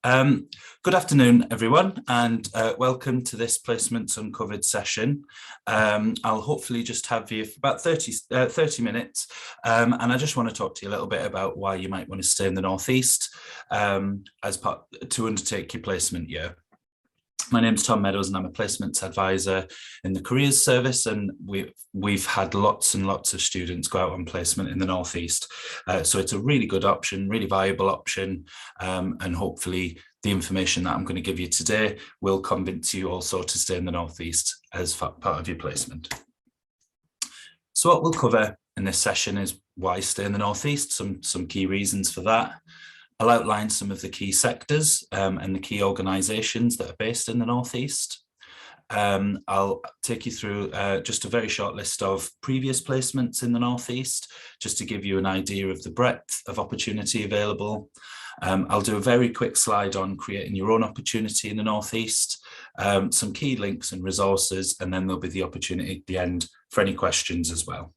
Um, Good afternoon, everyone, and welcome to this Placements Uncovered session. I'll hopefully just have you for about 30 minutes, and I just want to talk to you a little bit about why you might want to stay in the North East as part to undertake your placement year. My name's Tom Meadows and I'm a placements advisor in the careers service, and we've had lots and lots of students go out on placement in the North East. So it's a really good option, really viable option, and hopefully the information that I'm going to give you today will convince you also to stay in the North East as part of your placement. So what we'll cover in this session is why stay in the North East, some key reasons for that. I'll outline some of the key sectors and the key organisations that are based in the North East. I'll take you through just a very short list of previous placements in the North East, just to give you an idea of the breadth of opportunity available. I'll do a very quick slide on creating your own opportunity in the North East, some key links and resources, and then there'll be the opportunity at the end for any questions as well.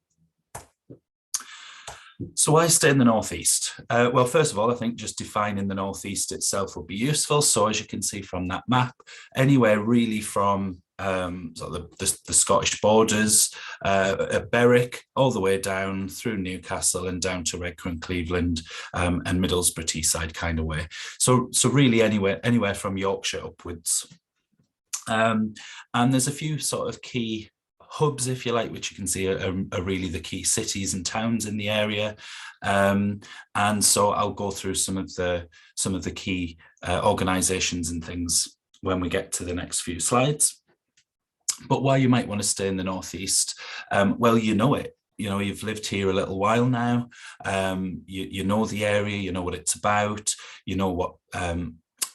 So why stay in the North East? Well, first of all, I think just defining the North East itself will be useful. So as you can see from that map, anywhere really from sort of the Scottish borders, Berwick, all the way down through Newcastle and down to Redcar and Cleveland and Middlesbrough Teesside kind of way. So really anywhere from Yorkshire upwards. And there's a few sort of key hubs, if you like, which you can see are really the key cities and towns in the area, and so I'll go through some of the key organisations and things when we get to the next few slides. But why you might want to stay in the North East? Well, you know it. You know, you've lived here a little while now. You know the area. You know what it's about. You know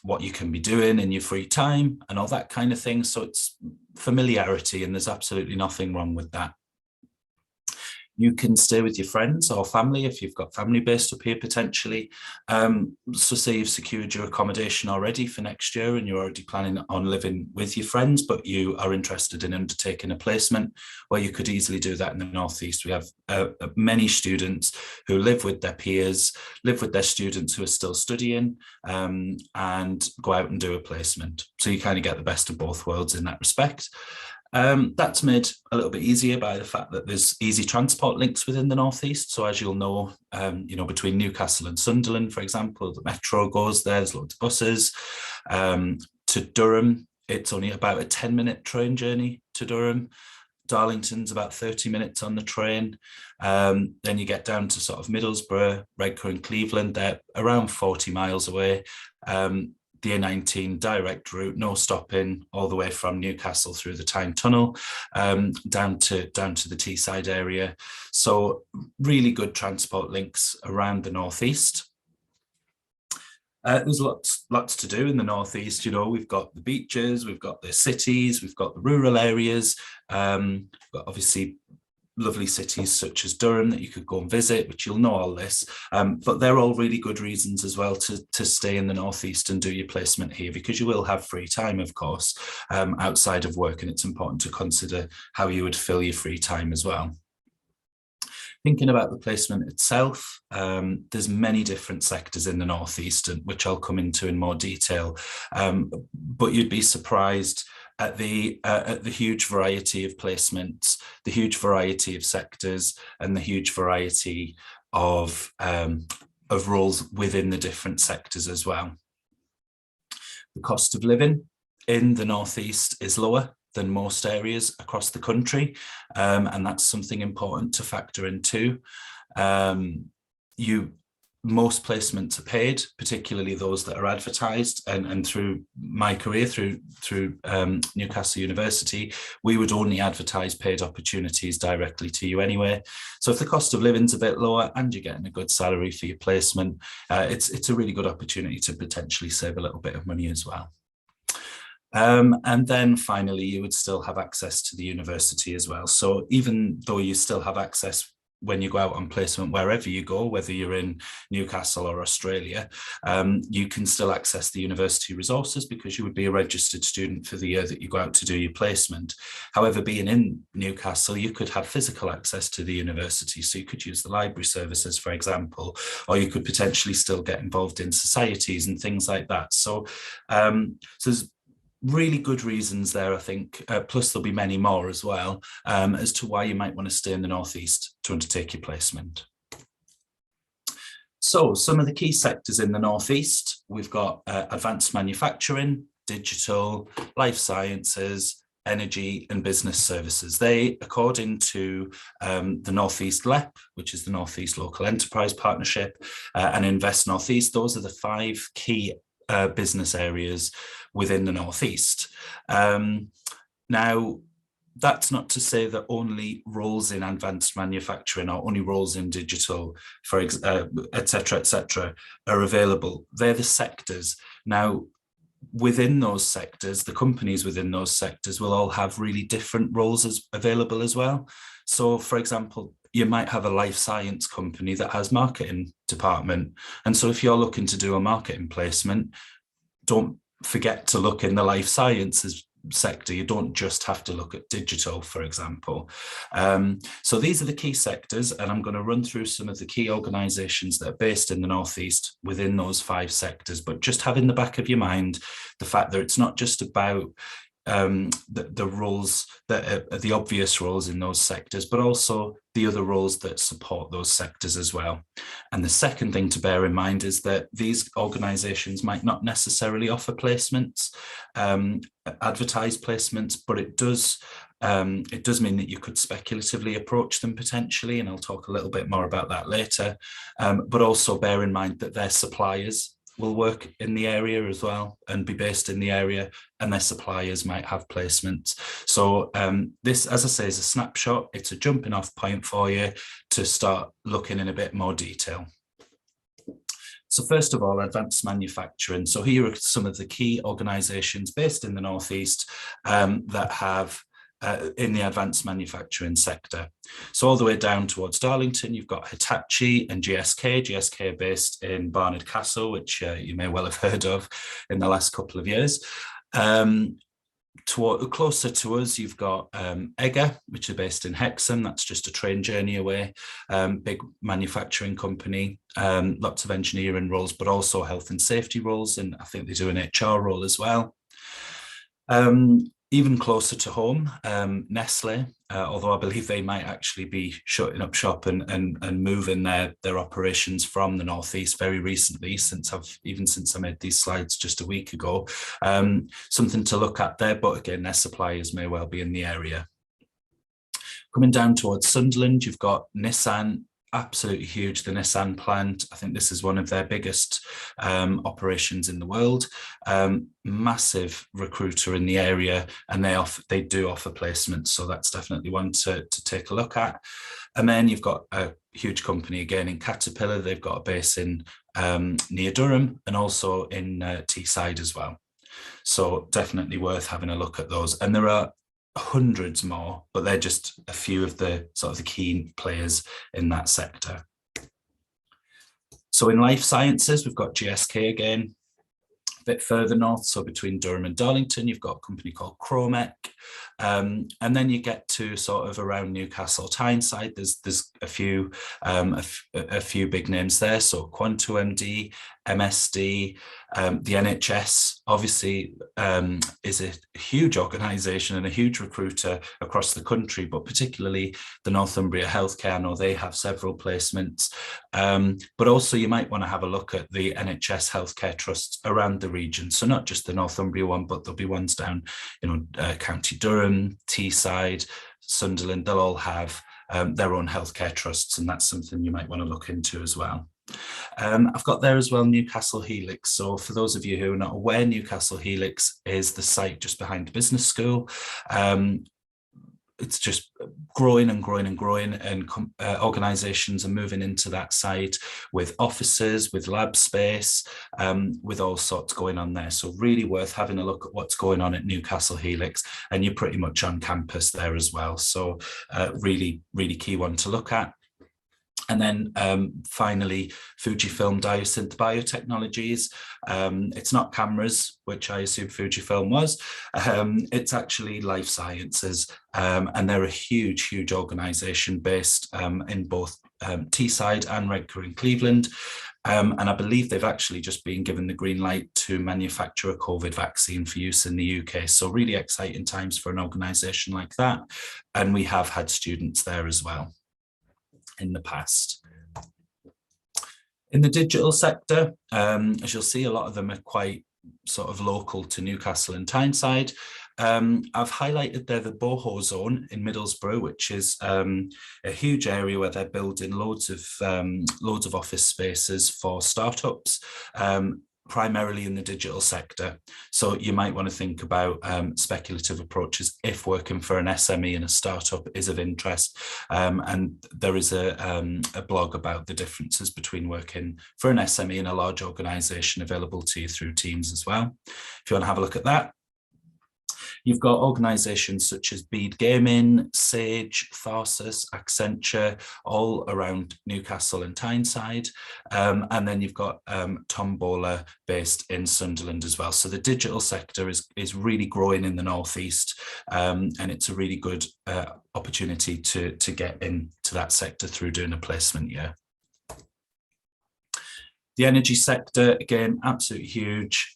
what you can be doing in your free time and all that kind of thing. So it's familiarity, and there's absolutely nothing wrong with that. You can stay with your friends or family if you've got family based up here potentially. So say you've secured your accommodation already for next year and you're already planning on living with your friends, but you are interested in undertaking a placement, well, you could easily do that in the North East. We have many students who live with their peers, live with their students who are still studying, and go out and do a placement. So you kind of get the best of both worlds in that respect. That's made a little bit easier by the fact that there's easy transport links within the North East. So as you'll know, between Newcastle and Sunderland, for example, the metro goes there, there's loads of buses. To Durham, it's only about a 10-minute train journey to Durham. Darlington's about 30 minutes on the train. Then you get down to sort of Middlesbrough, Redcar and Cleveland, they're around 40 miles away. The A19 direct route, no stopping, all the way from Newcastle through the Tyne Tunnel down to the Teesside area. So really good transport links around the North East. There's lots to do in the North East. You know, we've got the beaches, we've got the cities, we've got the rural areas, but obviously lovely cities such as Durham that you could go and visit, which you'll know all this, but they're all really good reasons as well to stay in the North East and do your placement here, because you will have free time, of course, outside of work, and it's important to consider how you would fill your free time as well. Thinking about the placement itself, there's many different sectors in the North East, which I'll come into in more detail, but you'd be surprised at the huge variety of placements, the huge variety of sectors, and the huge variety of roles within the different sectors as well. The cost of living in the North East is lower than most areas across the country, and that's something important to factor in too. Most placements are paid, particularly those that are advertised, and through my career through Newcastle University, we would only advertise paid opportunities directly to you anyway. So if the cost of living's a bit lower and you're getting a good salary for your placement, it's a really good opportunity to potentially save a little bit of money as well. And then finally, you would still have access to the university as well. So even though you still have access when you go out on placement, wherever you go, whether you're in Newcastle or Australia, you can still access the university resources because you would be a registered student for the year that you go out to do your placement. However, being in Newcastle, you could have physical access to the university. So you could use the library services, for example, or you could potentially still get involved in societies and things like that. So there's really good reasons there, I think, plus there'll be many more as well, as to why you might want to stay in the Northeast to undertake your placement. So some of the key sectors in the Northeast, we've got advanced manufacturing, digital, life sciences, energy and business services. They, according to the Northeast LEP, which is the Northeast Local Enterprise Partnership, and Invest Northeast, those are the 5 key business areas within the Northeast. Now, that's not to say that only roles in advanced manufacturing or only roles in digital, et cetera, are available. They're the sectors. Now, within those sectors, the companies within those sectors will all have really different roles available as well. So, for example, you might have a life science company that has marketing department. And so if you're looking to do a marketing placement, don't forget to look in the life sciences sector. You don't just have to look at digital, for example. So these are the key sectors, and I'm going to run through some of the key organisations that are based in the Northeast within those 5 sectors, but just have in the back of your mind the fact that it's not just about the roles that are the obvious roles in those sectors, but also the other roles that support those sectors as well. And the second thing to bear in mind is that these organisations might not necessarily offer placements, advertised placements, but it does mean that you could speculatively approach them potentially, and I'll talk a little bit more about that later. But also bear in mind that their suppliers will work in the area as well and be based in the area, and their suppliers might have placements. So this, as I say, is a snapshot. It's a jumping off point for you to start looking in a bit more detail. So first of all, advanced manufacturing. So here are some of the key organisations based in the Northeast that have in the advanced manufacturing sector. So all the way down towards Darlington, you've got Hitachi and GSK. GSK are based in Barnard Castle, which you may well have heard of in the last couple of years. Closer to us, you've got EGA, which are based in Hexham. That's just a train journey away. Big manufacturing company, lots of engineering roles, but also health and safety roles, and I think they do an HR role as well. Even closer to home, Nestle, although I believe they might actually be shutting up shop and moving their operations from the Northeast very recently, since I made these slides just a week ago. Something to look at there, but again, their suppliers may well be in the area. Coming down towards Sunderland, you've got Nissan. Absolutely huge, the Nissan plant. I think this is one of their biggest operations in the world. Massive recruiter in the area, and they do offer placements, so that's definitely one to take a look at. And then you've got a huge company again in Caterpillar. They've got a base in near Durham and also in Teesside as well. So definitely worth having a look at those. And there are hundreds more, but they're just a few of the sort of the key players in that sector. So in life sciences, we've got GSK again. A bit further north, so between Durham and Darlington, you've got a company called Chromek. And then you get to sort of around Newcastle Tyneside. There's a few big names there. So QuantumMD, MSD, the NHS obviously is a huge organisation and a huge recruiter across the country, but particularly the Northumbria Healthcare. I know they have several placements, but also you might want to have a look at the NHS healthcare trusts around the region. So not just the Northumbria one, but there'll be ones down, County Durham, Teesside, Sunderland. They'll all have their own healthcare trusts, and that's something you might want to look into as well. I've got there as well Newcastle Helix. So for those of you who are not aware, Newcastle Helix is the site just behind the business school. It's just growing and growing and growing, and organisations are moving into that site with offices, with lab space, with all sorts going on there. So really worth having a look at what's going on at Newcastle Helix, and you're pretty much on campus there as well. So really, really key one to look at. And then finally, Fujifilm Diosynth Biotechnologies. It's not cameras, which I assume Fujifilm was. It's actually life sciences. And they're a huge, huge organization based in both Teesside and Redcar in Cleveland. And I believe they've actually just been given the green light to manufacture a COVID vaccine for use in the UK. So really exciting times for an organisation like that. And we have had students there as well in the past. In the digital sector, as you'll see, a lot of them are quite sort of local to Newcastle and Tyneside. I've highlighted there the Boho zone in Middlesbrough, which is a huge area where they're building loads of office spaces for startups, primarily in the digital sector. So you might want to think about speculative approaches if working for an SME and a startup is of interest. And there is a blog about the differences between working for an SME and a large organisation available to you through Teams as well. If you want to have a look at that. You've got organisations such as Bede Gaming, Sage, Tharsis, Accenture, all around Newcastle and Tyneside. And then you've got Tombola based in Sunderland as well. So the digital sector is really growing in the Northeast, and it's a really good opportunity to get into that sector through doing a placement year. The energy sector, again, absolutely huge.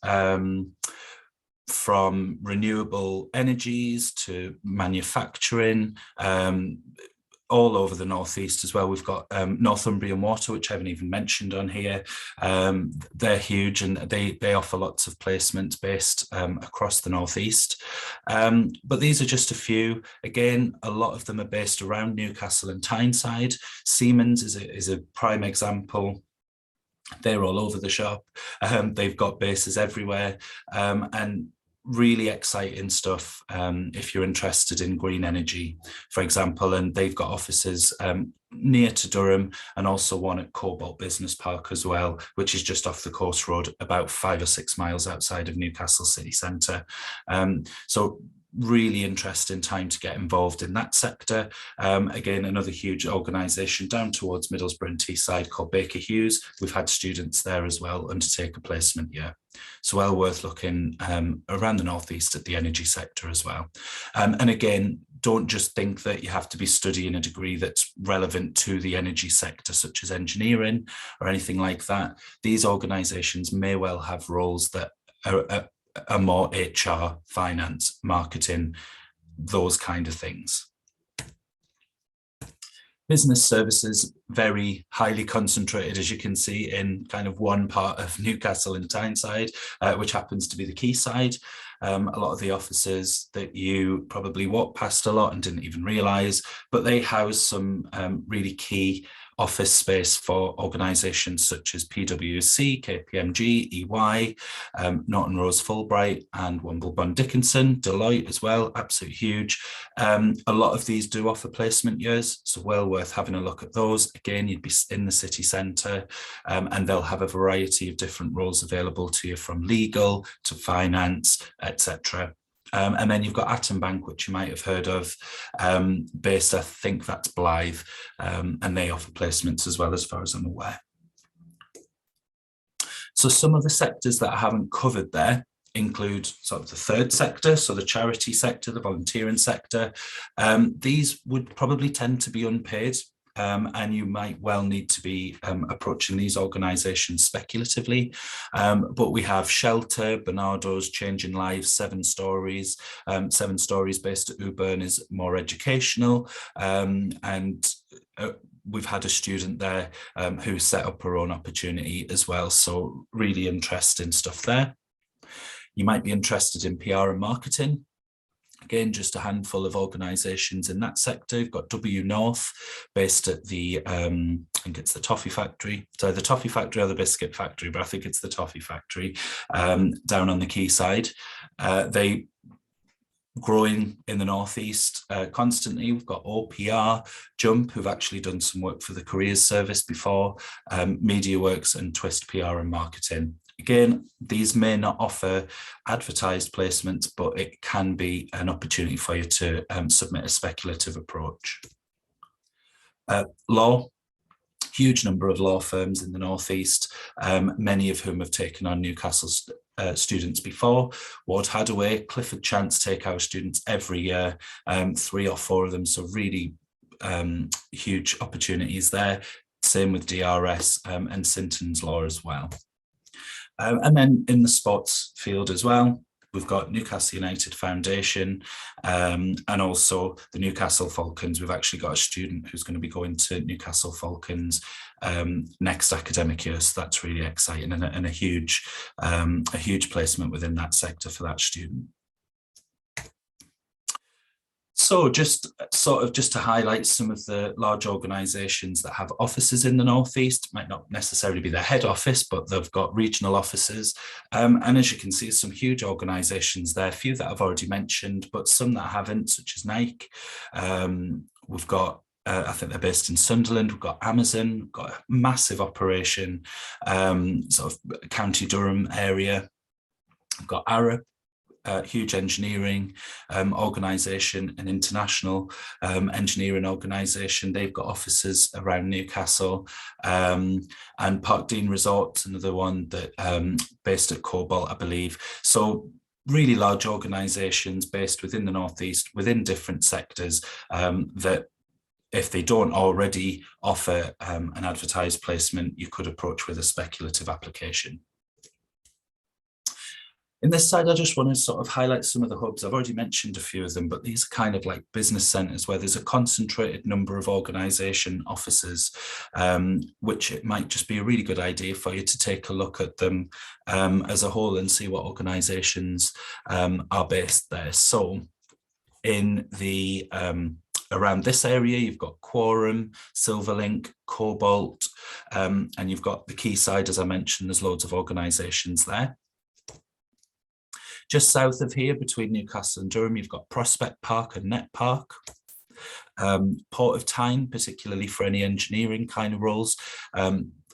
From renewable energies to manufacturing, all over the Northeast as well. We've got Northumbrian Water, which I haven't even mentioned on here. They're huge and they offer lots of placements based across the Northeast. But these are just a few. Again, a lot of them are based around Newcastle and Tyneside. Siemens is a prime example. They're all over the shop. They've got bases everywhere, and really exciting stuff if you're interested in green energy, for example. And they've got offices near to Durham and also one at Cobalt Business Park as well, which is just off the coast road, about 5 or 6 miles outside of Newcastle city centre. So really interesting time to get involved in that sector. Again, another huge organisation down towards Middlesbrough and Teesside called Baker Hughes. We've had students there as well undertake a placement year. So well worth looking around the Northeast at the energy sector as well. And again, don't just think that you have to be studying a degree that's relevant to the energy sector, such as engineering or anything like that. These organisations may well have roles that are more HR, finance, marketing, those kind of things. Business services, very highly concentrated, as you can see, in kind of one part of Newcastle and Tyneside, which happens to be the quayside. A lot of the offices that you probably walked past a lot and didn't even realise, but they house some really key office space for organisations such as PwC, KPMG, EY, Norton Rose Fulbright, and Wimblebond Dickinson, Deloitte as well, absolutely huge. A lot of these do offer placement years, so well worth having a look at those. Again, you'd be in the city centre, and they'll have a variety of different roles available to you, from legal to finance, etc. And then you've got Atom Bank, which you might have heard of, based, I think that's Blythe, and they offer placements as well, as far as I'm aware. So some of the sectors that I haven't covered there include sort of the third sector, so the charity sector, the volunteering sector. These would probably tend to be unpaid. And you might well need to be approaching these organisations speculatively. But we have Shelter, Bernardo's, Changing Lives, 7 Stories. 7 Stories based at Uburn is more educational. And we've had a student there who set up her own opportunity as well. So really interesting stuff there. You might be interested in PR and marketing. Again, just a handful of organisations in that sector. You've got W North, based at the, I think it's the Toffee Factory. So the Toffee Factory or the Biscuit Factory, but I think it's the Toffee Factory, down on the quayside. They growing in the Northeast constantly. We've got OPR, Jump, who've actually done some work for the Careers Service before, MediaWorks and Twist PR and Marketing. Again, these may not offer advertised placements, but it can be an opportunity for you to submit a speculative approach. Law, Huge number of law firms in the Northeast, many of whom have taken on Newcastle students before. Ward Hadaway, Clifford Chance take our students every year, 3 or 4 of them, so really huge opportunities there. Same with DRS and Sinton's Law as well. And then in the sports field as well, we've got Newcastle United Foundation and also the Newcastle Falcons. We've actually got a student who's going to be going to Newcastle Falcons next academic year. So that's really exciting and a huge placement within that sector for that student. So just to highlight some of the large organisations that have offices in the Northeast, might not necessarily be their head office, but they've got regional offices. And as you can see, some huge organisations there, a few that I've already mentioned, but some that haven't, such as Nike. We've got I think they're based in Sunderland. We've got Amazon, we've got a massive operation, sort of County Durham area. We've got Arab, huge engineering organisation, an international engineering organisation. They've got offices around Newcastle, and Parkdean Resorts, another one that based at Cobalt, I believe. So really large organisations based within the Northeast, within different sectors that if they don't already offer an advertised placement, you could approach with a speculative application. In this side, I just want to sort of highlight some of the hubs. I've already mentioned a few of them, but these are kind of like business centres where there's a concentrated number of organisation offices, which it might just be a really good idea for you to take a look at them as a whole and see what organisations are based there. So in the around this area, you've got Quorum, Silverlink, Cobalt, and you've got the Quayside, as I mentioned, there's loads of organisations there. Just south of here, between Newcastle and Durham, you've got Prospect Park and Net Park. Port of Tyne, particularly for any engineering kind of roles,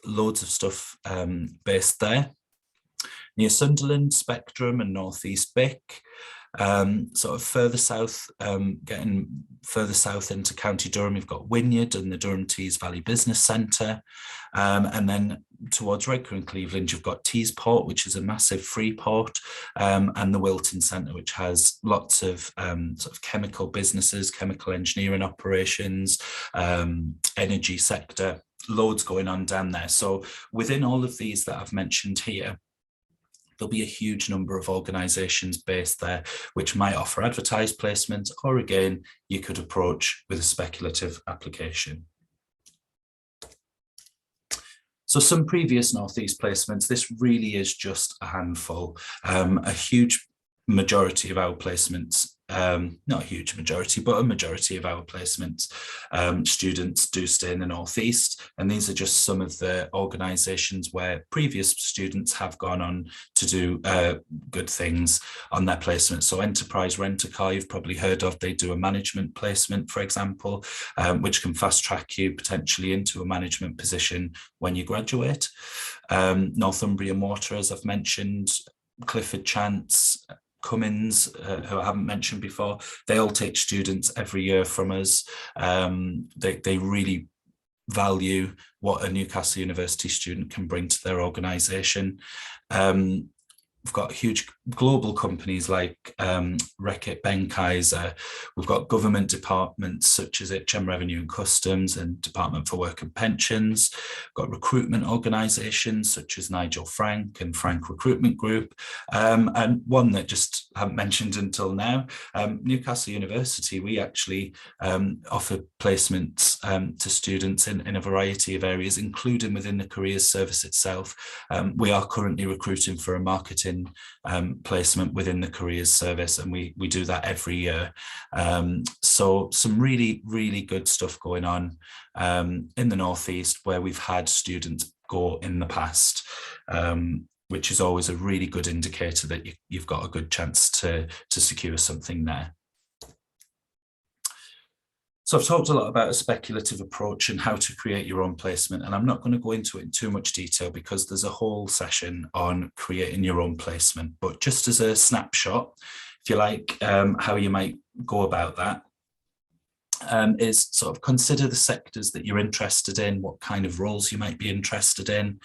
loads of stuff based there. Near Sunderland, Spectrum and North East Bic. Sort of further south, getting further south into County Durham, you've got Wynyard and the Durham Tees Valley Business Centre. And then towards Redcar and Cleveland, you've got Teesport, which is a massive free port, and the Wilton Centre, which has lots of sort of chemical businesses, chemical engineering operations, energy sector, loads going on down there. So within all of these that I've mentioned here, there'll be a huge number of organisations based there which might offer advertised placements, or again, you could approach with a speculative application. So some previous Northeast placements, this really is just a handful. A huge majority of our placements, not a huge majority, but a majority of our placements, students do stay in the Northeast. And these are just some of the organisations where previous students have gone on to do good things on their placements. So Enterprise Rent-A-Car, you've probably heard of, they do a management placement, for example, which can fast track you potentially into a management position when you graduate. Northumbrian Water, as I've mentioned, Clifford Chance, Cummins, who I haven't mentioned before, they all take students every year from us. They really value what a Newcastle University student can bring to their organisation. We've got huge global companies like Reckitt Benckiser. We've got government departments such as HM Revenue and Customs and Department for Work and Pensions. We've got recruitment organisations such as Nigel Frank and Frank Recruitment Group. And one that just I haven't mentioned until now, Newcastle University, we actually offer placements to students in a variety of areas, including within the careers service itself. We are currently recruiting for a marketing placement within the careers service, and we do that every year. So some really, really good stuff going on in the Northeast where we've had students go in the past, which is always a really good indicator that you've got a good chance to secure something there. So I've talked a lot about a speculative approach and how to create your own placement, and I'm not going to go into it in too much detail because there's a whole session on creating your own placement. But just as a snapshot, if you like, how you might go about that. is sort of consider the sectors that you're interested in, what kind of roles you might be interested in,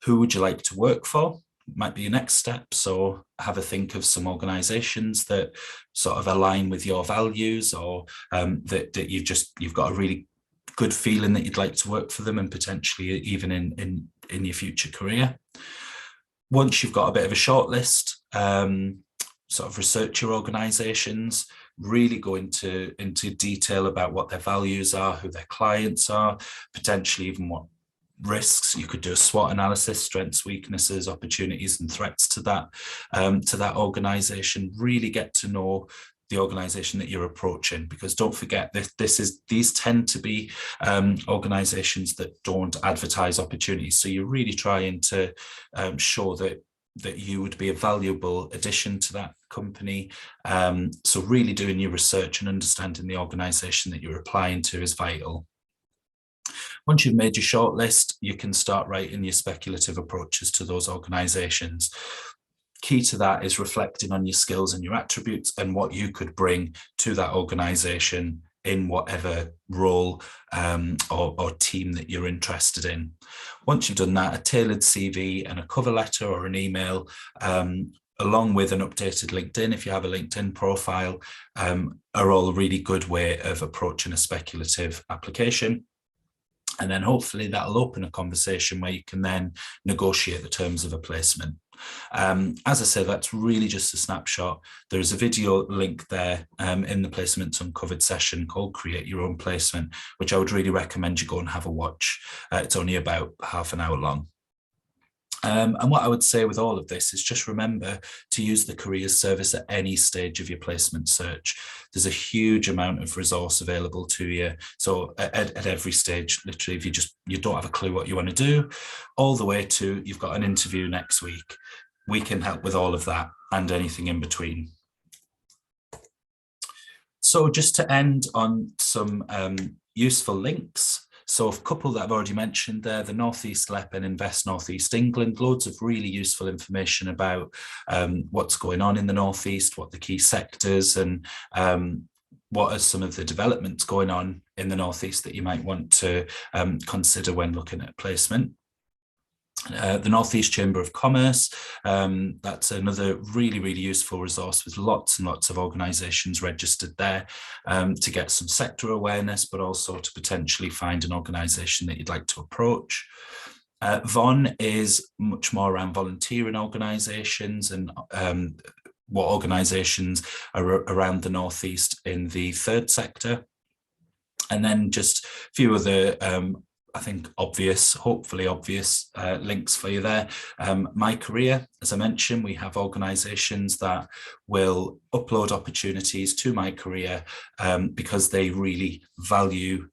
who would you like to work for, might be your next step. So have a think of some organizations that sort of align with your values, or that you've got a really good feeling that you'd like to work for them, and potentially even in your future career. Once you've got a bit of a short list, sort of research your organizations, really go into detail about what their values are, who their clients are, potentially even what risks. You could do a SWOT analysis, strengths, weaknesses, opportunities and threats to that organization. Really get to know the organization that you're approaching, because don't forget these tend to be organizations that don't advertise opportunities. So you're really trying to show that you would be a valuable addition to that company. So really doing your research and understanding the organization that you're applying to is vital. Once you've made your shortlist, you can start writing your speculative approaches to those organizations. Key to that is reflecting on your skills and your attributes and what you could bring to that organization in whatever role or team that you're interested in. Once you've done that, a tailored CV and a cover letter or an email, along with an updated LinkedIn, if you have a LinkedIn profile, are all a really good way of approaching a speculative application. And then hopefully that'll open a conversation where you can then negotiate the terms of a placement. As I said, that's really just a snapshot. There's a video link there in the Placements Uncovered session called Create Your Own Placement, which I would really recommend you go and have a watch. It's only about half an hour long. And what I would say with all of this is just remember to use the careers service at any stage of your placement search. There's a huge amount of resource available to you. So at every stage, literally, if you don't have a clue what you want to do, all the way to you've got an interview next week, we can help with all of that and anything in between. So just to end on some useful links. So a couple that I've already mentioned there, the North East LEP and Invest North East England, loads of really useful information about what's going on in the North East, what the key sectors and what are some of the developments going on in the North East that you might want to consider when looking at placement. The North East Chamber of Commerce, that's another really, really useful resource with lots and lots of organisations registered there to get some sector awareness, but also to potentially find an organisation that you'd like to approach. VON is much more around volunteering organisations and what organisations are around the North East in the third sector. And then just a few other I think hopefully obvious links for you there. My Career, as I mentioned, we have organisations that will upload opportunities to My Career because they really value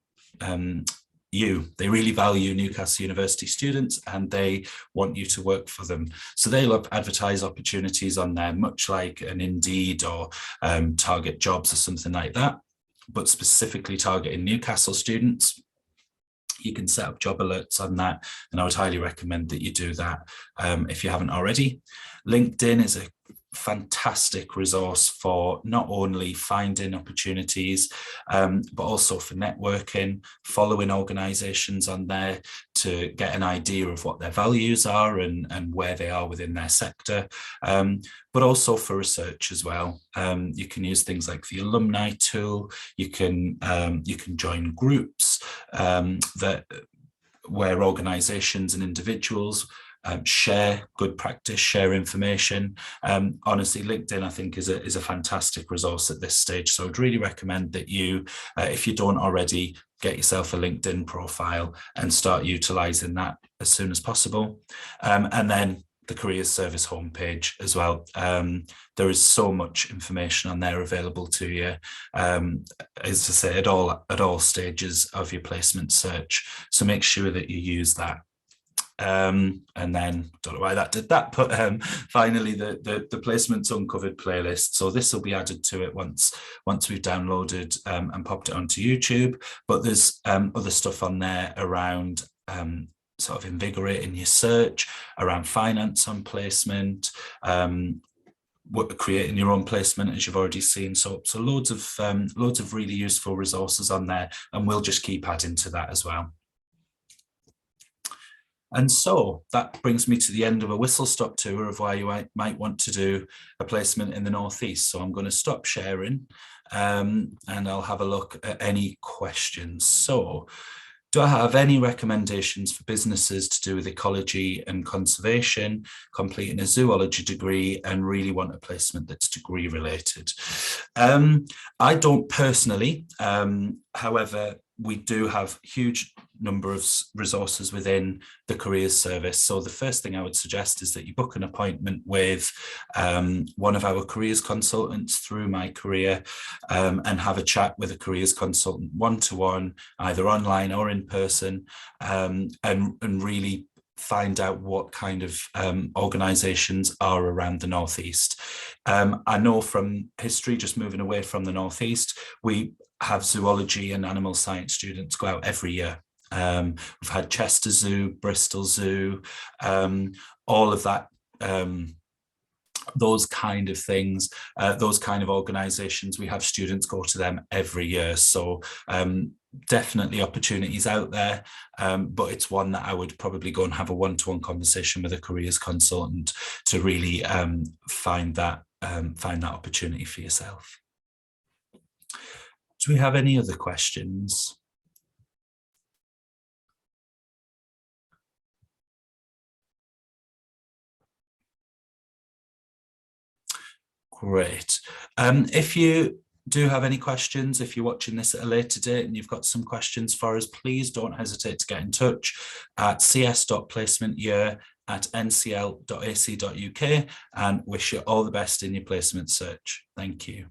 They really value Newcastle University students and they want you to work for them. So they'll advertise opportunities on there, much like an Indeed or Target Jobs or something like that, but specifically targeting Newcastle students. You can set up job alerts on that, and I would highly recommend that you do that if you haven't already. LinkedIn is a fantastic resource for not only finding opportunities, but also for networking, following organisations on there to get an idea of what their values are and where they are within their sector, but also for research as well. You can use things like the alumni tool. You can join groups where organisations and individuals share good practice, share information. Honestly, LinkedIn, I think, is a fantastic resource at this stage. So I'd really recommend that you, if you don't already, get yourself a LinkedIn profile and start utilising that as soon as possible. And then the Careers Service homepage as well. There is so much information on there available to you, as I say, at all stages of your placement search. So make sure that you use that. And then, don't know why that did that, but finally the Placements Uncovered playlist. So this will be added to it once we've downloaded and popped it onto YouTube. But there's other stuff on there around sort of invigorating your search, around finance on placement, creating your own placement, as you've already seen. So loads of really useful resources on there, and we'll just keep adding to that as well. And so that brings me to the end of a whistle-stop tour of why you might want to do a placement in the Northeast. So I'm going to stop sharing, and I'll have a look at any questions. So do I have any recommendations for businesses to do with ecology and conservation, completing a zoology degree and really want a placement that's degree related? I don't personally, however, we do have huge number of resources within the careers service. So the first thing I would suggest is that you book an appointment with one of our careers consultants through My Career, and have a chat with a careers consultant one-to-one, either online or in person, and really find out what kind of organisations are around the Northeast. I know from history, just moving away from the Northeast, we have zoology and animal science students go out every year. We've had Chester Zoo, Bristol Zoo, all of that, those kind of things, those kind of organisations, we have students go to them every year. So definitely opportunities out there, but it's one that I would probably go and have a one-to-one conversation with a careers consultant to really find that opportunity for yourself. Do we have any other questions? Great. If you do have any questions, if you're watching this at a later date and you've got some questions for us, please don't hesitate to get in touch at cs.placementyear@ncl.ac.uk, and wish you all the best in your placement search. Thank you.